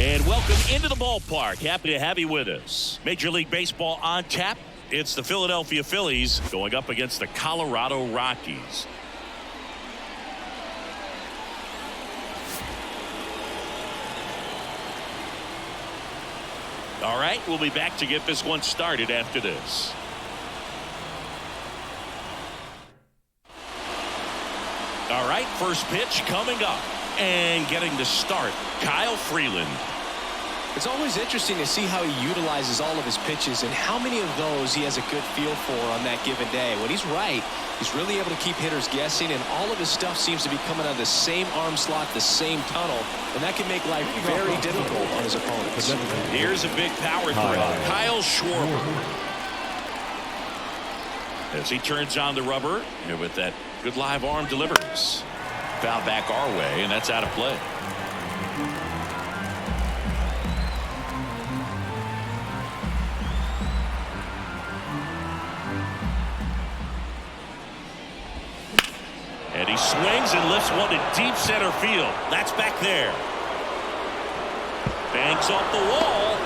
And welcome into the ballpark. Happy to have you with us. Major League Baseball on tap. It's the Philadelphia Phillies going up against the Colorado Rockies. All right, we'll be back to get this one started after this. All right, first pitch coming up. And getting the start, Kyle Freeland. It's always interesting to see how he utilizes all of his pitches and how many of those he has a good feel for on that given day. When he's right, he's really able to keep hitters guessing, and all of his stuff seems to be coming out of the same arm slot, the same tunnel, and that can make life very difficult on his opponents. Here's a big power throw, Kyle Schwarber. As he turns on the rubber, and with that good live arm delivers. Foul back our way, and that's out of play. And he swings and lifts one to deep center field. That's back there. Bangs off the wall.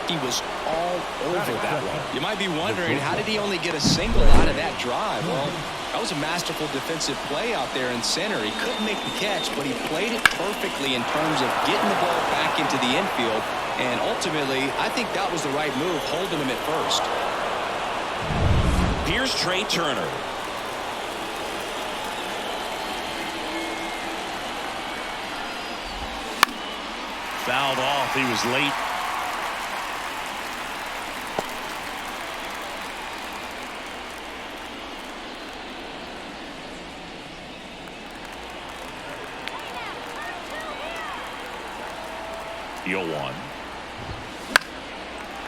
He was all over that one. You might be wondering, how did he only get a single out of that drive? Well, that was a masterful defensive play out there in center. He couldn't make the catch, but he played it perfectly in terms of getting the ball back into the infield. And ultimately, I think that was the right move, holding him at first. Here's Trey Turner. Fouled off. He was late. The 0-1.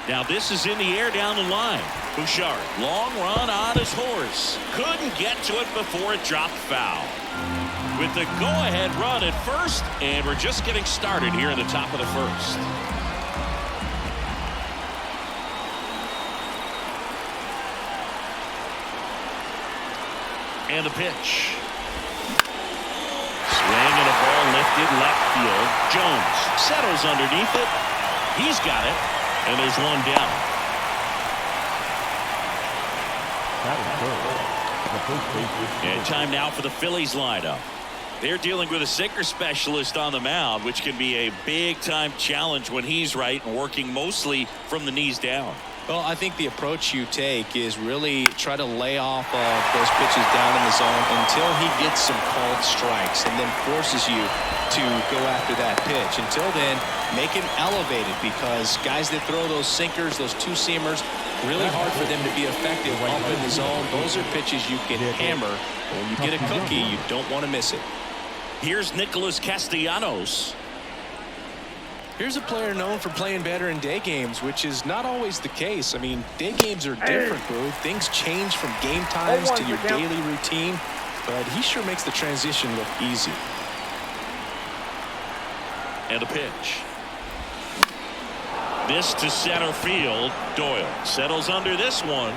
Now this is in the air down the line. Bouchard, long run on his horse. Couldn't get to it before it dropped foul. With the go-ahead run at first, and we're just getting started here in the top of the first. And the pitch. Swing and a ball lifted left field. Jones settles underneath it. He's got it. And there's one down. And time now for the Phillies lineup. They're dealing with a sinker specialist on the mound, which can be a big-time challenge when he's right and working mostly from the knees down. Well, I think the approach you take is really try to lay off those pitches down in the zone until he gets some called strikes and then forces you to go after that pitch. Until then, make him elevated, because guys that throw those sinkers, those two-seamers, really hard for them to be effective up in the zone. Those are pitches you can hammer. When you get a cookie, you don't want to miss it. Here's Nicholas Castellanos. Here's a player known for playing better in day games, which is not always the case. I mean, day games are different, bro. Things change from game times to your daily routine, but he sure makes the transition look easy. And a pitch. This to center field. Doyle settles under this one.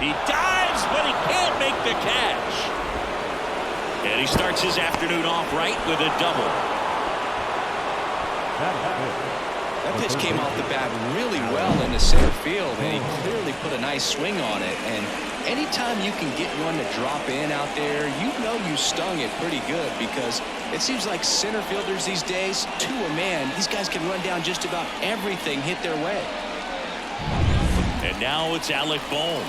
He dives, but he can't make the catch. And he starts his afternoon off right with a double. That pitch came off the bat really well into center field, and he clearly put a nice swing on it. And anytime you can get one to drop in out there, you know you stung it pretty good, because it seems like center fielders these days, to a man, these guys can run down just about everything hit their way. And now it's Alec Bohm.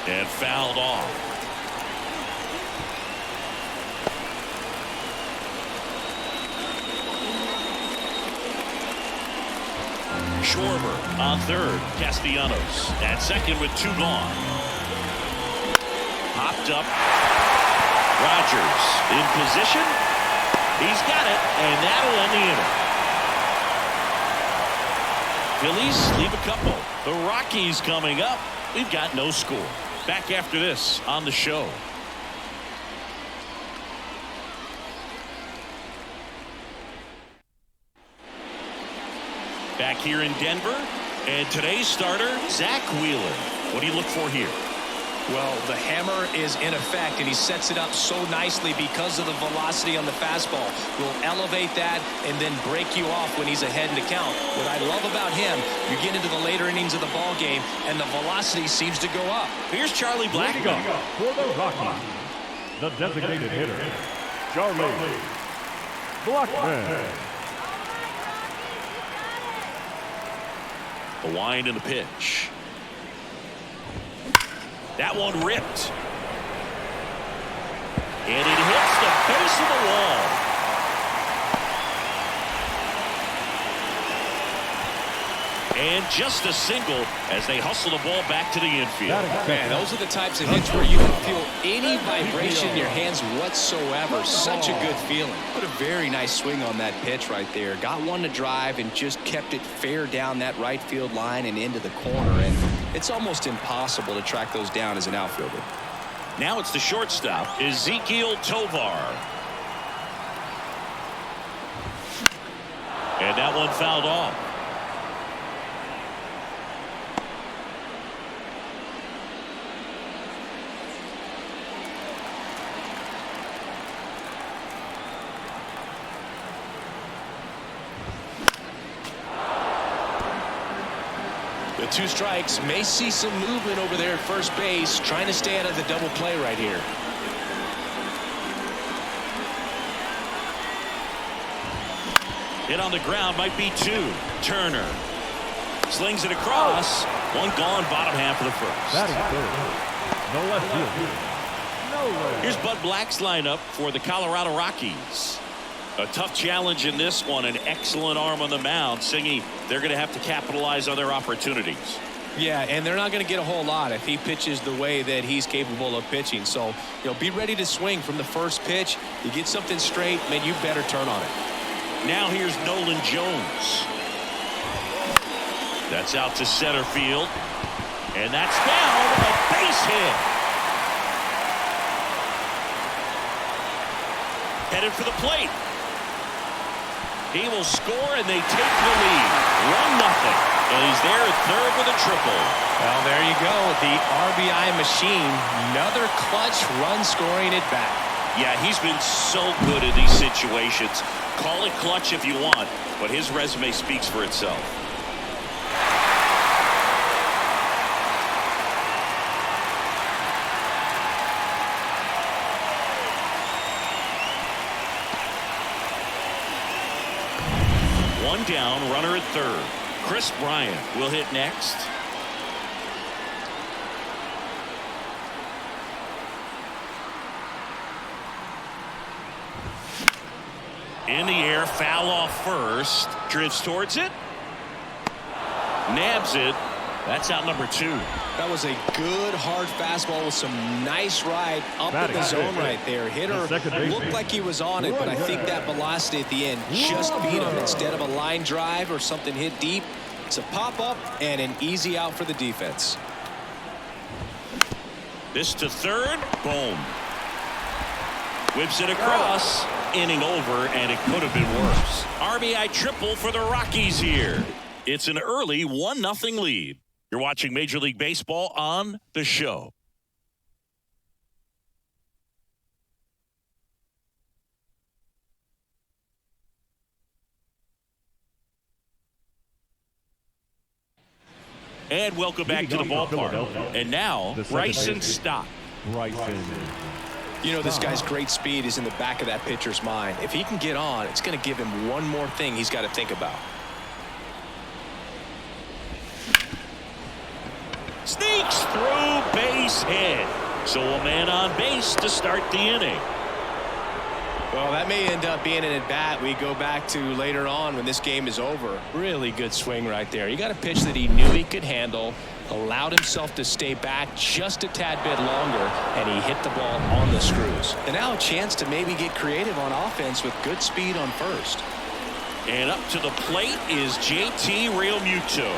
And fouled off. Schwarber on third. Castellanos at second with two gone. Popped up. Rogers in position. He's got it, and that'll end the inning. Phillies leave a couple. The Rockies coming up. We've got no score. Back after this on the show. Back here in Denver, and today's starter, Zach Wheeler. What do you look for here? Well, the hammer is in effect, and he sets it up so nicely because of the velocity on the fastball. Will elevate that and then break you off when he's ahead in the count. What I love about him, you get into the later innings of the ball game, and the velocity seems to go up. Here's Charlie Blackmon. For the Rockies, the designated hitter, Charlie Blackmon. The wind and the pitch. That one ripped. And it hits the base of the wall. And just a single as they hustle the ball back to the infield. Man, those are the types of hits where you don't feel any vibration in your hands whatsoever. Such a good feeling. Put a very nice swing on that pitch right there. Got one to drive and just kept it fair down that right field line and into the corner. And it's almost impossible to track those down as an outfielder. Now it's the shortstop, Ezekiel Tovar. And that one fouled off. The 2 strikes. May see some movement over there at first base, trying to stay out of the double play right here. Hit on the ground, might be 2. Turner slings it across. One gone, bottom half of the first. Batting third. No left field. No way. Here's Bud Black's lineup for the Colorado Rockies. A tough challenge in this one. An excellent arm on the mound. Singy, they're going to have to capitalize on their opportunities. Yeah, and they're not going to get a whole lot if he pitches the way that he's capable of pitching. So, be ready to swing from the first pitch. You get something straight, man, you better turn on it. Now here's Nolan Jones. That's out to center field. And that's down. A base hit. Headed for the plate. He will score, and they take the lead. 1-0. And he's there at third with a triple. Well, there you go. The RBI machine. Another clutch run scoring at bat. Yeah, he's been so good in these situations. Call it clutch if you want, but his resume speaks for itself. One down, runner at third. Chris Bryant will hit next. In the air, foul off first. Drifts towards it. Nabs it. That's out number 2. That was a good hard fastball with some nice ride up in the zone right there. Hitter looked like he was on it, but I think that velocity at the end just beat him. Instead of a line drive or something hit deep, it's a pop-up and an easy out for the defense. This to third. Boom. Whips it across. Inning over, and it could have been worse. RBI triple for the Rockies here. It's an early 1-0 lead. You're watching Major League Baseball on The Show. And welcome back to the ballpark. And now, Bryson Stott. Bryson. You know, this guy's great speed is in the back of that pitcher's mind. If he can get on, it's going to give him one more thing he's got to think about. Sneaks through, base hit. So a man on base to start the inning. Well, that may end up being an at-bat we go back to later on when this game is over. Really good swing right there. He got a pitch that he knew he could handle, allowed himself to stay back just a tad bit longer, and he hit the ball on the screws. And now a chance to maybe get creative on offense with good speed on first. And up to the plate is JT Realmuto.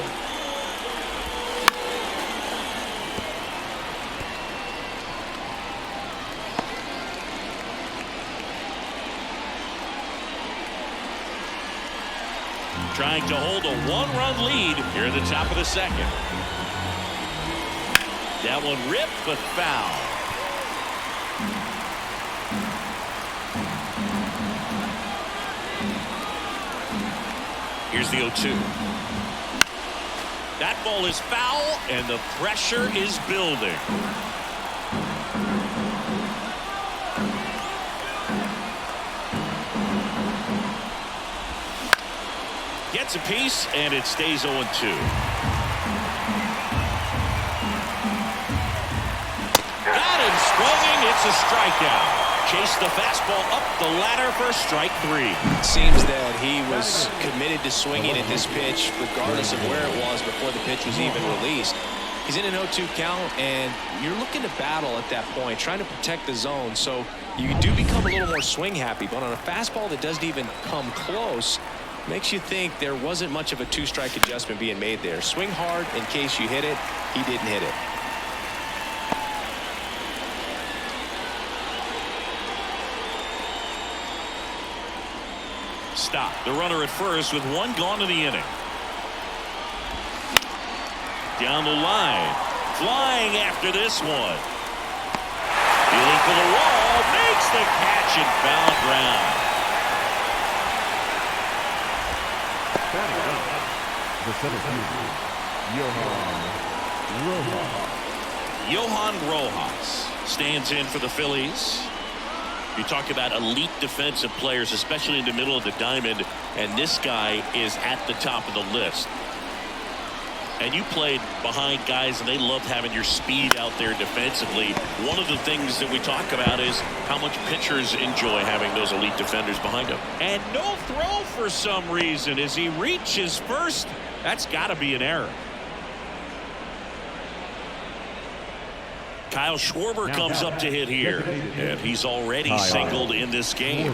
Trying to hold a one-run lead here at the top of the second. That one ripped, but foul. Here's the 0-2. That ball is foul, and the pressure is building. Gets a piece, and it stays 0-2. Got him swinging. It's a strikeout. Chase the fastball up the ladder for strike 3. It seems that he was committed to swinging at this pitch regardless of where it was before the pitch was even released. He's in an 0-2 count, and you're looking to battle at that point, trying to protect the zone, so you do become a little more swing happy. But on a fastball that doesn't even come close, makes you think there wasn't much of a 2-strike adjustment being made there. Swing hard in case you hit it. He didn't hit it. Stop. The runner at first with one gone in the inning. Down the line. Flying after this one. Feeling for the wall. Makes the catch and foul ground. The center fielder, Johan Rojas stands in for the Phillies. You talk about elite defensive players, especially in the middle of the diamond, and this guy is at the top of the list. And you played behind guys, and they loved having your speed out there defensively. One of the things that we talk about is how much pitchers enjoy having those elite defenders behind them. And no throw for some reason as he reaches first. That's got to be an error. Kyle Schwarber comes up to hit here, and he's already singled in this game.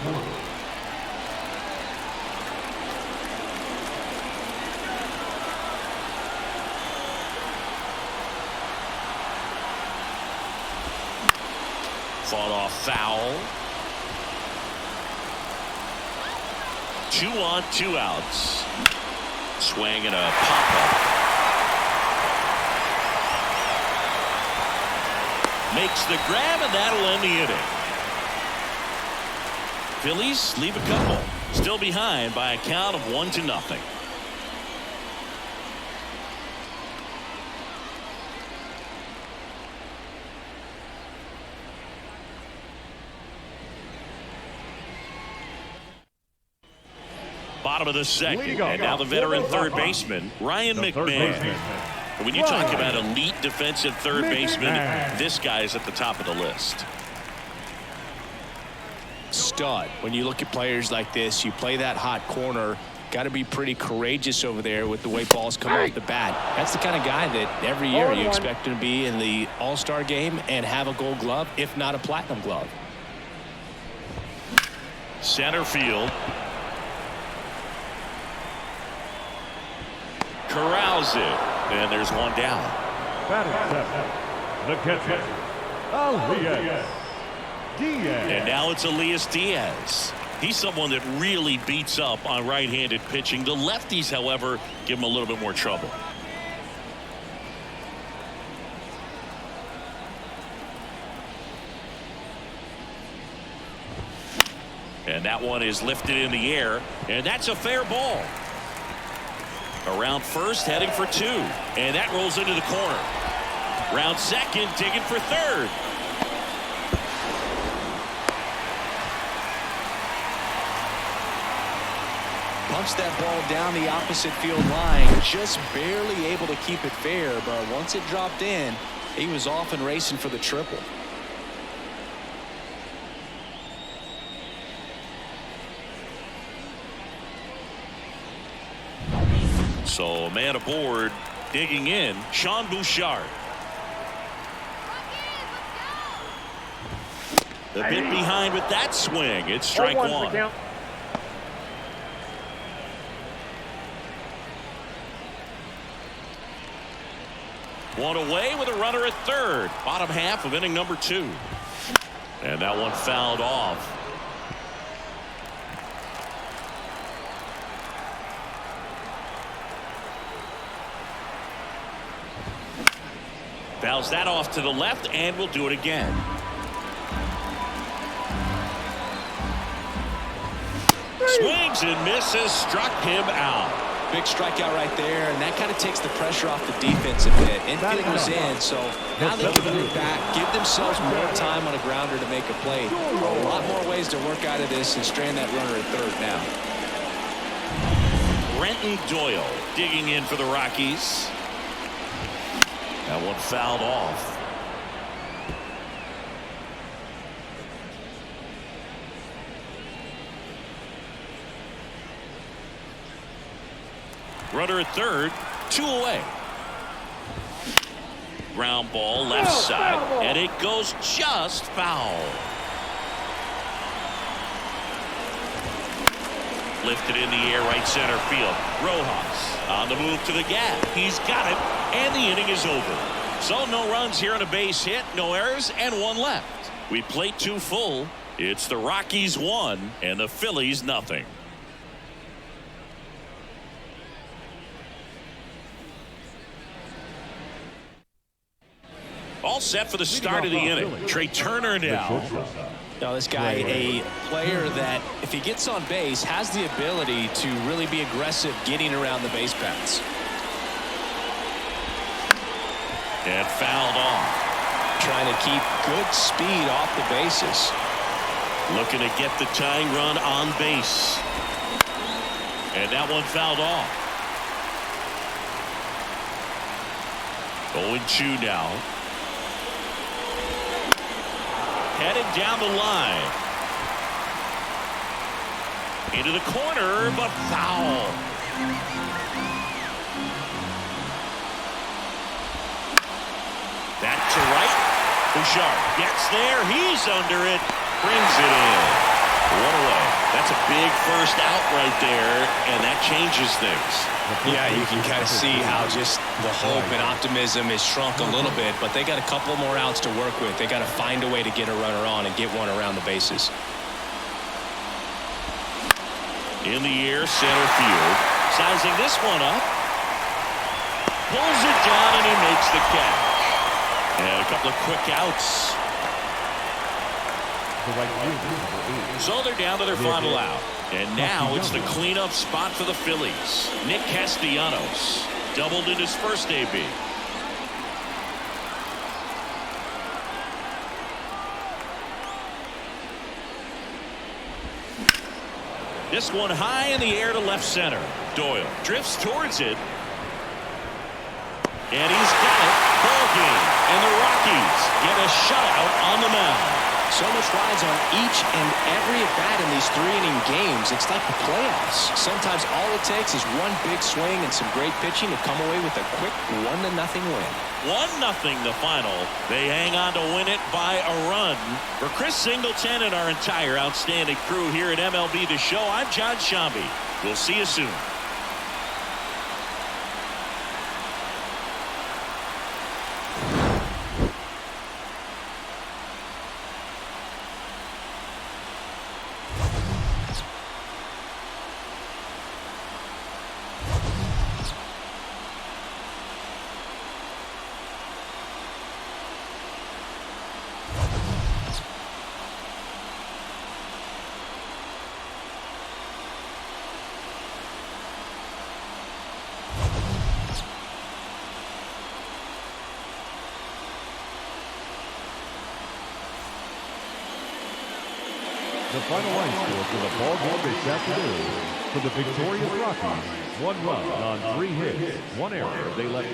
Fought off foul. 2 on, 2 outs. Swing and a pop-up. Makes the grab, and that'll end the inning. Phillies leave a couple. Still behind by a count of 1-0. Bottom of the second, and now the veteran third baseman, Ryan McMahon. And when you talk about elite defensive third baseman, this guy's at the top of the list. Stud. When you look at players like this, you play that hot corner, got to be pretty courageous over there with the way balls come off the bat. That's the kind of guy that every year you expect him to be in the All-Star game and have a Gold Glove, if not a Platinum Glove. Center field. Corrals it. And there's one down. batting seven, the catcher, Elias Diaz. And now it's Elias Diaz. He's someone that really beats up on right-handed pitching. The lefties, however, give him a little bit more trouble. And that one is lifted in the air, and that's a fair ball. Around first, heading for two, and that rolls into the corner. Round second, digging for third. Punched that ball down the opposite field line, just barely able to keep it fair, but once it dropped in, he was off and racing for the triple. So, man aboard, digging in, Sean Bouchard. A bit behind with that swing. It's strike one. One away with a runner at third. Bottom half of inning number two. And that one fouled off. Fouls that off to the left and will do it again. Swings and misses, struck him out. Big strikeout right there, and that kind of takes the pressure off the defense a bit. Infield was in, so now they can move back, give themselves more time on a grounder to make a play. A lot more ways to work out of this and strand that runner at third now. Brenton Doyle digging in for the Rockies. That one fouled off. Runner at third, 2 away. Ground ball left side, and it goes just foul. Lifted in the air right center field. Rojas on the move to the gap. He's got it, and the inning is over. So no runs here on a base hit, no errors, and 1 left. We played 2 full. It's the Rockies 1 and the Phillies nothing. All set for the start of the inning. Trey Turner now. Now this guy, a player that if he gets on base has the ability to really be aggressive getting around the base paths. And fouled off. Trying to keep good speed off the bases. Looking to get the tying run on base. And that one fouled off. 0-2 now. Headed down the line. Into the corner, but foul. Back to right. Bouchard gets there. He's under it. Brings it in. 1 away. That's a big first out right there, and that changes things. Yeah, you can kind of see how just the hope and optimism is shrunk a little bit, but they got a couple more outs to work with. They got to find a way to get a runner on and get one around the bases. In the air, center field. Sizing this one up. Pulls it down, and he makes the catch. And a couple of quick outs. So they're down to their final out. And now it's the cleanup spot for the Phillies. Nick Castellanos doubled in his first AB. This one high in the air to left center. Doyle drifts towards it. And he's got it. Ball game. And the Rockies get a shutout on the mound. So much rides on each and every at-bat in these 3-inning games. It's like the playoffs. Sometimes all it takes is one big swing and some great pitching to come away with a quick 1-0 win. 1-0 the final. They hang on to win it by a run. For Chris Singleton and our entire outstanding crew here at MLB The Show, I'm John Shambi. We'll see you soon. The final line score for the ball game this afternoon for the victorious Rockies: 1 run on 3 hits, 1 error. They let